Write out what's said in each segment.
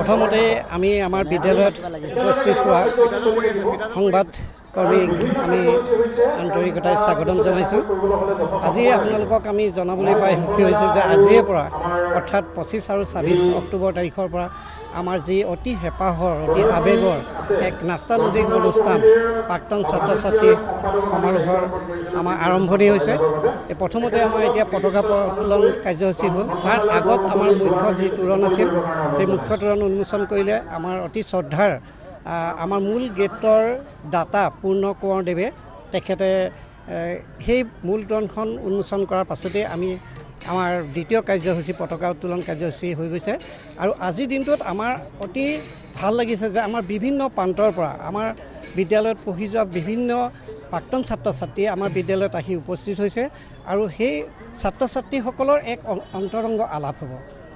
প্ৰথমতে আমি আমাৰ বিদ্যালয়ত উপস্থিত হোৱা সংবাদ কৰ্মীক আমি আন্তৰিকতাৰে স্বাগতম জনাইছোঁ। আজি আপোনালোকক আমি জনাবলৈ পাই সুখী হৈছোঁ যে আজিৰে পৰা অৰ্থাৎ 25 আৰু 26 অক্টোবৰ তাৰিখৰ পৰা আমাৰ যি অতি হেঁপাহৰ অতি আৱেগৰ এক নাষ্টালজিক অনুষ্ঠান প্ৰাক্তন ছাত্ৰ ছাত্ৰী সমাৰোহৰ আমাৰ আৰম্ভণি হৈছে। এই প্ৰথমতে আমাৰ এতিয়া পতাকা উত্তোলন কাৰ্যসূচী হ'ল। তাৰ আগত আমাৰ মুখ্য যি তোৰণ আছিল সেই মুখ্য তোৰণ উন্মোচন কৰিলে আমাৰ অতি শ্ৰদ্ধাৰ আমাৰ মূল গেটৰ দাতা পূৰ্ণ কোঁৱৰদেৱে। তেখেতে সেই মূল তোৰণখন উন্মোচন কৰাৰ পাছতে আমি আমাৰ দ্বিতীয় কাৰ্যসূচী পতাকা উত্তোলন কাৰ্যসূচী হৈ গৈছে। আৰু আজিৰ দিনটোত আমাৰ অতি ভাল লাগিছে যে আমাৰ বিভিন্ন প্ৰান্তৰ পৰা আমাৰ বিদ্যালয়ত পঢ়ি যোৱা বিভিন্ন প্ৰাক্তন ছাত্ৰ ছাত্ৰী আমাৰ বিদ্যালয়ত আহি উপস্থিত হৈছে আৰু সেই ছাত্ৰ ছাত্ৰীসকলৰ এক অন্তৰংগ আলাপ হ'ব।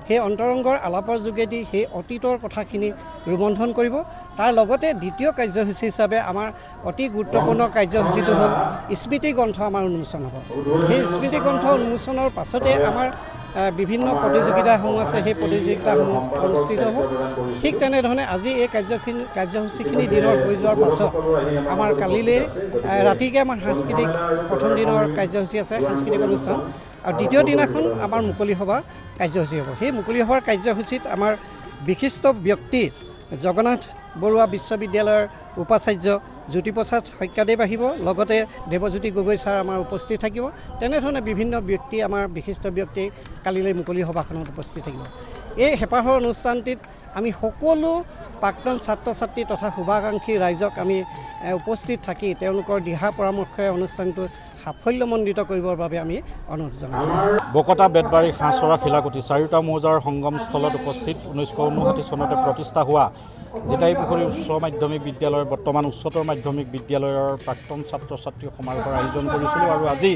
সেই অন্তৰংগৰ আলাপৰ যোগেদি সেই অতীতৰ কথাখিনি ৰোমন্থন কৰিব। তাৰ লগতে দ্বিতীয় কাৰ্যসূচী হিচাপে আমাৰ অতি গুৰুত্বপূৰ্ণ কাৰ্যসূচীটো হ'ল স্মৃতি গ্ৰন্থ আমাৰ উন্মোচন হ'ব। সেই স্মৃতি গ্ৰন্থ উন্মোচনৰ পাছতে আমাৰ বিভিন্ন প্ৰতিযোগিতাসমূহ আছে, সেই প্ৰতিযোগিতাসমূহ অনুষ্ঠিত হ'ব। ঠিক তেনেধৰণে আজি এই কাৰ্যসূচীখিনি দিনৰ হৈ যোৱাৰ পাছত আমাৰ কালিলৈ ৰাতিকৈ আমাৰ সাংস্কৃতিক প্ৰথম দিনৰ কাৰ্যসূচী আছে, সাংস্কৃতিক অনুষ্ঠান, আৰু দ্বিতীয় দিনাখন আমাৰ মুকলি সভা কাৰ্যসূচী হ'ব। সেই মুকলি সভাৰ কাৰ্যসূচীত আমাৰ বিশিষ্ট ব্যক্তি জগন্নাথ বৰুৱা বিশ্ববিদ্যালয়ৰ উপাচাৰ্য জ্যোতিপ্ৰসাদ শইকীয়াদেৱ আহিব, লগতে দেৱজ্যোতি গগৈ ছাৰ আমাৰ উপস্থিত থাকিব। তেনেধৰণে বিভিন্ন ব্যক্তি আমাৰ বিশিষ্ট ব্যক্তি কালিলৈ মুকলি সভাখনত উপস্থিত থাকিব। এই হেঁপাহৰ অনুষ্ঠানটিত আমি সকলো প্ৰাক্তন ছাত্ৰ ছাত্ৰী তথা শুভাকাংক্ষী ৰাইজক আমি উপস্থিত থাকি তেওঁলোকৰ দিহা পৰামৰ্শৰে অনুষ্ঠানটো সাফল্যমণ্ডিত কৰিবৰ বাবে আমি অনুৰোধ জনাইছোঁ। বকতা বেতবাৰী হাঁহচৰা খিলাকুটি চাৰিটা মৌজাৰ সংগমস্থলত উপস্থিত 1959 চনতে প্ৰতিষ্ঠা হোৱা জেটাইপুখুৰী উচ্চ মাধ্যমিক বিদ্যালয়ৰ বৰ্তমান উচ্চতৰ মাধ্যমিক বিদ্যালয়ৰ প্ৰাক্তন ছাত্ৰ ছাত্ৰী সমাৰোহৰ আয়োজন কৰিছিলোঁ। আৰু আজি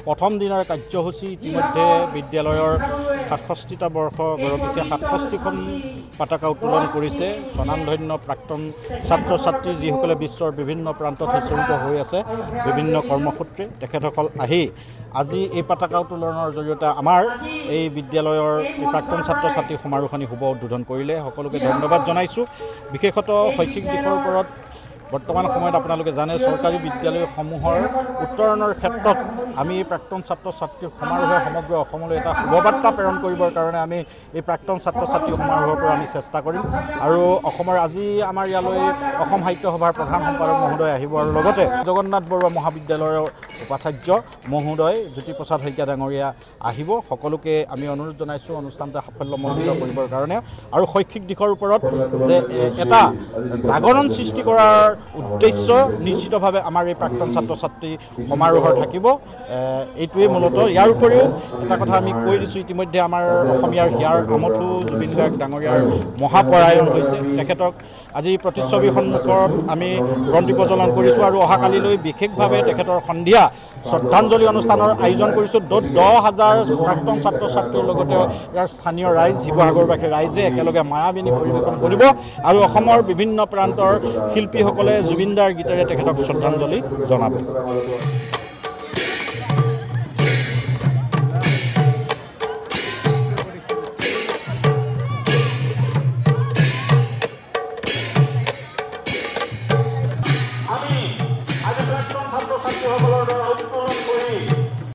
প্ৰথম দিনৰ কাৰ্যসূচী ইতিমধ্যে বিদ্যালয়ৰ 67টা বৰ্ষ গৰকিছে 67খন পতাকা উত্তোলন কৰিছে স্বনামধন্য প্ৰাক্তন ছাত্ৰ ছাত্ৰী যিসকলে বিশ্বৰ বিভিন্ন প্ৰান্তত সিঁচৰিত হৈ আছে বিভিন্ন কৰ্মসূত্ৰে। তেখেতসকল আহি আজি এই পতাকা উত্তোলনৰ জৰিয়তে আমাৰ এই বিদ্যালয়ৰ প্ৰাক্তন ছাত্ৰ ছাত্ৰী সমাৰোহখিনি শুভ উদ্বোধন কৰিলে। সকলোকে ধন্যবাদ জনাইছোঁ। বিশেষতঃ শৈক্ষিক দিশৰ ওপৰত বৰ্তমান সময়ত আপোনালোকে জানে চৰকাৰী বিদ্যালয়সমূহৰ উত্তৰণৰ ক্ষেত্ৰত আমি প্ৰাক্তন ছাত্ৰ ছাত্ৰীৰ সমাৰোহে সমগ্ৰ অসমলৈ এটা শুভবাৰ্তা প্ৰেৰণ কৰিবৰ কাৰণে আমি এই প্ৰাক্তন ছাত্ৰ ছাত্ৰী সমাৰোহৰ পৰা আমি চেষ্টা কৰিম। আৰু অসমৰ আজি আমাৰ ইয়ালৈ অসম সাহিত্য সভাৰ প্ৰধান সম্পাদক মহোদয় আহিব, আৰু লগতে জগন্নাথ বৰুৱা মহাবিদ্যালয়ৰ উপাচাৰ্য মহোদয় জ্যোতিপ্ৰসাদ শইকীয়া ডাঙৰীয়া আহিব। সকলোকে আমি অনুৰোধ জনাইছোঁ অনুষ্ঠানটো সাফল্যমণ্ডিত কৰিবৰ কাৰণে আৰু শৈক্ষিক দিশৰ ওপৰত যে এটা জাগৰণ সৃষ্টি কৰাৰ উদ্দেশ্য নিশ্চিতভাৱে আমাৰ এই প্ৰাক্তন ছাত্ৰ ছাত্ৰী সমাৰোহৰ থাকিব। এইটোৱে মূলত। ইয়াৰ উপৰিও এটা কথা আমি কৈ দিছোঁ, ইতিমধ্যে আমাৰ অসমীয়াৰ হিয়াৰ আমঠু জুবিন গাৰ্গ ডাঙৰীয়াৰ মহাপৰায়ণ হৈছে। তেখেতক আজি প্ৰতিচ্ছবি সন্মুখত আমি বন্তি প্ৰজ্বলন কৰিছোঁ আৰু অহাকালিলৈ বিশেষভাৱে তেখেতৰ সন্ধিয়া শ্ৰদ্ধাঞ্জলি অনুষ্ঠানৰ আয়োজন কৰিছোঁ, য'ত 10,000 প্ৰাক্তন ছাত্ৰ ছাত্ৰীৰ লগতে ইয়াৰ স্থানীয় ৰাইজ শিৱসাগৰবাসী ৰাইজে একেলগে মায়াবিনী পৰিৱেশন কৰিব আৰু অসমৰ বিভিন্ন প্ৰান্তৰ শিল্পীসকলে জুবিনদাৰ গীতেৰে তেখেতক শ্ৰদ্ধাঞ্জলি জনাব।